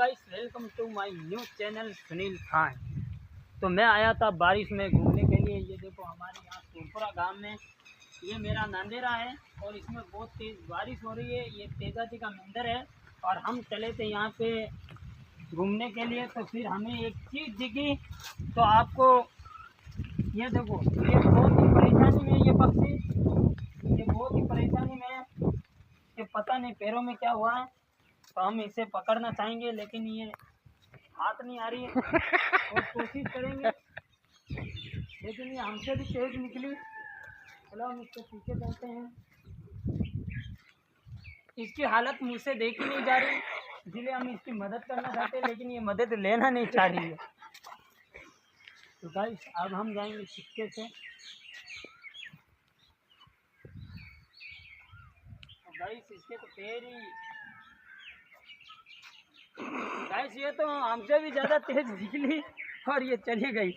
Guys, welcome to my new channel Sunil Khan. तो मैं आया था बारिश में घूमने के लिए। ये देखो हमारे यहाँ सुरपुरा गांव में ये मेरा नांदेरा है और इसमें बहुत तेज़ बारिश हो रही है। ये तेजा जी का मंदिर है और हम चले थे यहाँ पे घूमने के लिए। तो फिर हमें एक चीज़ दिखी, तो आपको ये देखो, ये बहुत ही परेशानी में ये पक्षी, ये बहुत ही परेशानी में है। ये पता नहीं पैरों में क्या हुआ है, तो हम इसे पकड़ना चाहेंगे लेकिन ये हाथ नहीं आ रही है और कोशिश करेंगे लेकिन ये हमसे भी तेज निकली। चलो हम इसके पीछे चलते हैं। इसकी हालत मुझसे देखी नहीं जा रही, इसलिए हम इसकी मदद करना चाहते हैं लेकिन ये मदद लेना नहीं चाह रही है। तो गाइस अब हम जाएंगे सिक्के से। तो गाइस इसके तो पैर ही, गाइस ये तो हमसे भी ज़्यादा तेज निकली और ये चली गई।